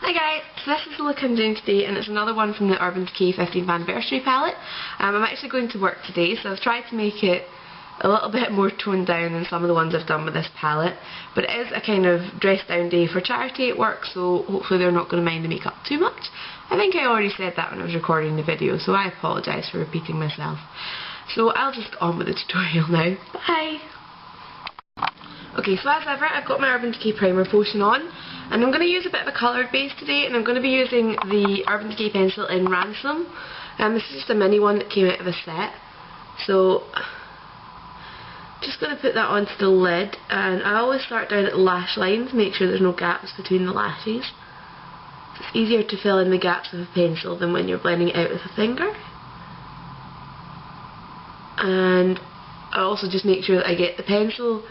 Hi guys, so this is the look I'm doing today, and it's another one from the Urban Decay 15th anniversary palette. I'm actually going to work today, so I've tried to make it a little bit more toned down than some of the ones I've done with this palette. But it is a kind of dress down day for charity at work, so hopefully they're not going to mind the makeup too much. I think I already said that when I was recording the video, so I apologise for repeating myself. So I'll just get on with the tutorial now. Bye! Okay, so as ever, I've got my Urban Decay primer potion on, and I'm going to use a bit of a coloured base today, and I'm going to be using the Urban Decay pencil in Ransom. This is just a mini one that came out of a set, so just going to put that onto the lid, and I always start down at the lash lines, make sure there's no gaps between the lashes. It's easier to fill in the gaps with a pencil than when you're blending it out with a finger. And I also just make sure that I get the pencil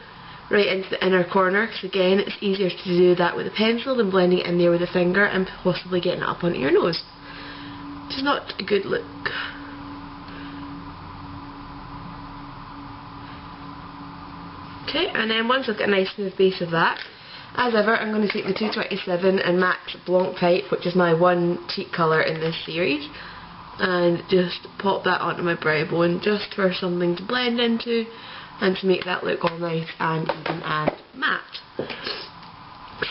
right into the inner corner, because again it's easier to do that with a pencil than blending it in there with a finger and possibly getting it up onto your nose, which is not a good look. Okay, and then once I've got a nice smooth base of that, as ever I'm going to take the 227 and MAC Blanc Type, which is my one cheek colour in this series, and just pop that onto my brow bone just for something to blend into and to make that look all nice and even and matte.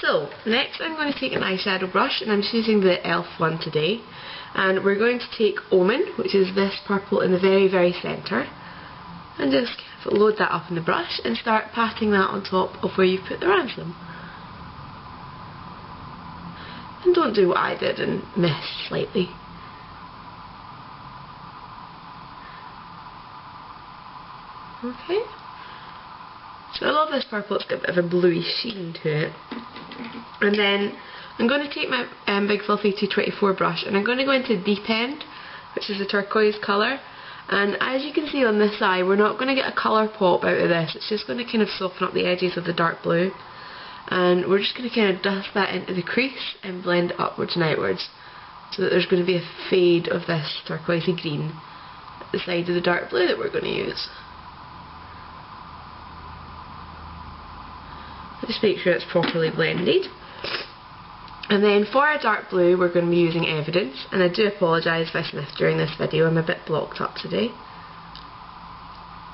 So next I'm going to take an eyeshadow brush, and I'm just using the e.l.f. one today, and we're going to take Omen, which is this purple in the very centre, and just load that up in the brush and start patting that on top of where you've put the Ransom. And don't do what I did and miss slightly. Okay. So I love this purple, it's got a bit of a bluey sheen to it. And then I'm going to take my Big Fluffy 224 brush, and I'm going to go into Deep End, which is a turquoise colour. And as you can see on this eye, we're not going to get a colour pop out of this, it's just going to kind of soften up the edges of the dark blue. And we're just going to kind of dust that into the crease and blend it upwards and outwards, so that there's going to be a fade of this turquoisey green at the side of the dark blue that we're going to use. Just make sure it's properly blended. And then for our dark blue we're going to be using Evidence, and I do apologise if I sniffed during this video, I'm a bit blocked up today.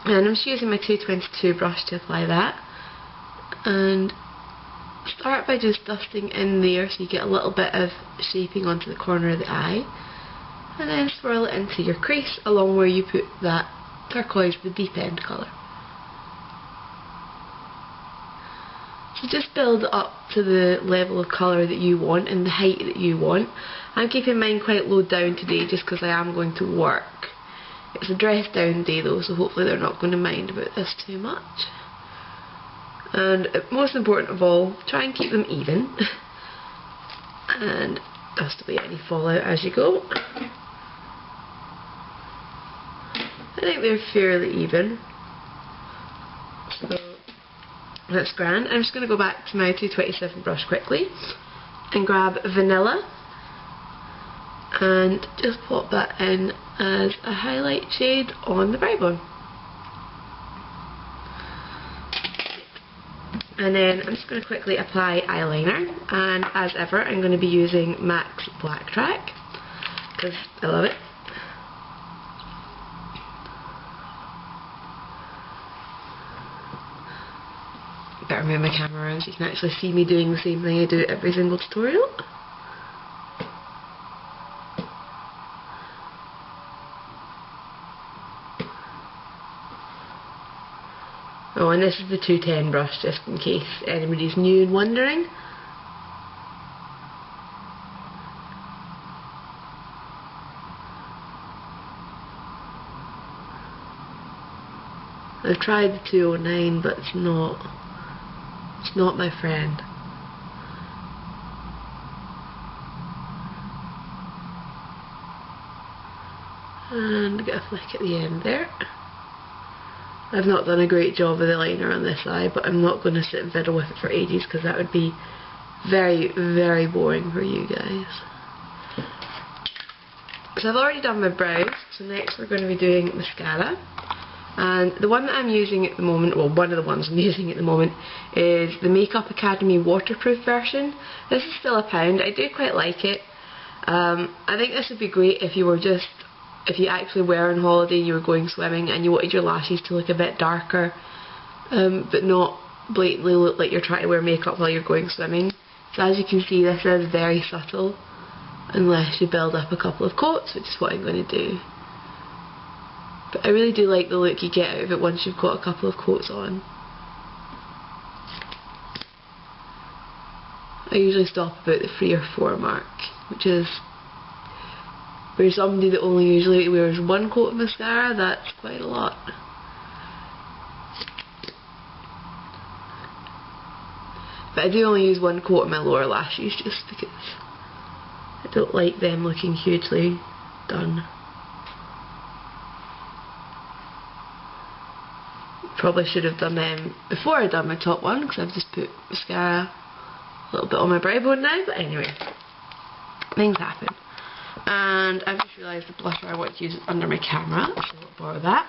And I'm just using my 222 brush to apply that, and start by just dusting in there so you get a little bit of shaping onto the corner of the eye, and then swirl it into your crease along where you put that turquoise, the Deep End colour. So just build it up to the level of colour that you want and the height that you want. I'm keeping mine quite low down today just because I am going to work. It's a dress down day though, so hopefully they're not going to mind about this too much. And most important of all, try and keep them even and dust away any fallout as you go. I think they're fairly even, so that's grand. I'm just going to go back to my 227 brush quickly and grab Vanilla and just pop that in as a highlight shade on the brow bone. And then I'm just going to quickly apply eyeliner, and as ever I'm going to be using MAC's Black Track because I love it. Better move my camera around so you can actually see me doing the same thing I do every single tutorial. Oh, and this is the 210 brush, just in case anybody's new and wondering. I've tried the 209, but it's not my friend. And get a flick at the end there. I've not done a great job with the liner on this eye, but I'm not going to sit and fiddle with it for ages because that would be very boring for you guys. So I've already done my brows, so next we're going to be doing mascara. And the one that I'm using at the moment, well, one of the ones I'm using at the moment, is the Makeup Academy waterproof version. This is still £1. I do quite like it. I think this would be great if you actually were on holiday and you were going swimming and you wanted your lashes to look a bit darker, but not blatantly look like you're trying to wear makeup while you're going swimming. So as you can see, this is very subtle, unless you build up a couple of coats, which is what I'm going to do. But I really do like the look you get out of it once you've got a couple of coats on. I usually stop about the 3 or 4 mark, which is for somebody that only usually wears 1 coat of mascara, that's quite a lot. But I do only use 1 coat of my lower lashes just because I don't like them looking hugely done. Probably should have done them before I done my top one, because I've just put mascara a little bit on my brow bone now, but anyway, things happen. And I've just realised the blusher I want to use is under my camera, so I'll borrow that.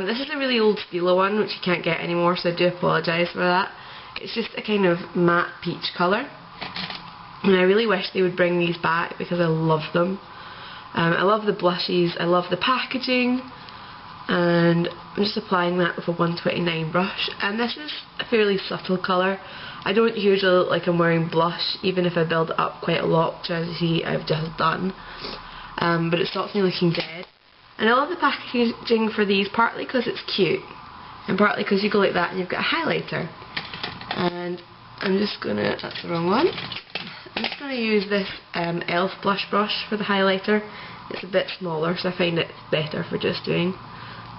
This is a really old Stila one, which you can't get anymore, so I do apologise for that. It's just a kind of matte peach colour, and I really wish they would bring these back because I love them. I love the blushes, I love the packaging, and I'm just applying that with a 129 brush, and this is a fairly subtle colour. I don't usually look like I'm wearing blush, even if I build it up quite a lot, which as you see I've just done, but it stops me looking dead. And I love the packaging for these, partly because it's cute, and partly because you go like that and you've got a highlighter. And I'm just gonna, that's the wrong one, I'm just gonna use this e.l.f. blush brush for the highlighter. It's a bit smaller, so I find it better for just doing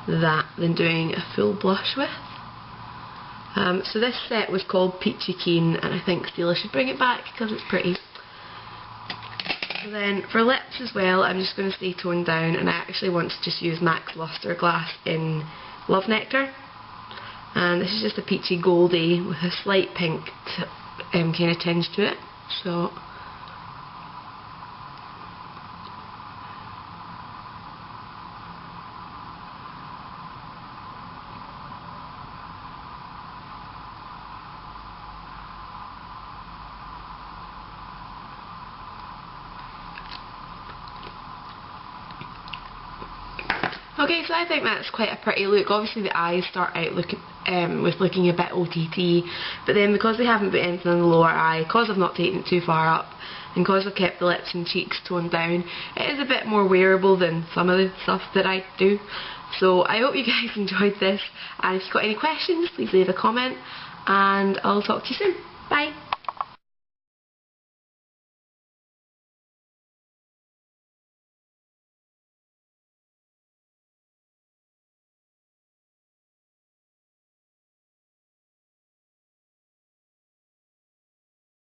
that than doing a full blush with. So this set was called Peachy Keen, and I think Stila should bring it back because it's pretty. So then for lips as well, I'm just going to stay toned down, and I actually want to just use MAC Luster Glass in Love Nectar. And this is just a peachy goldy with a slight pink kind of tinge to it. So okay, so I think that's quite a pretty look. Obviously the eyes start out looking a bit OTT, but then because they haven't put anything on the lower eye, because I've not taken it too far up, and because I've kept the lips and cheeks toned down, it is a bit more wearable than some of the stuff that I do. So I hope you guys enjoyed this, and if you've got any questions, please leave a comment, and I'll talk to you soon. Bye!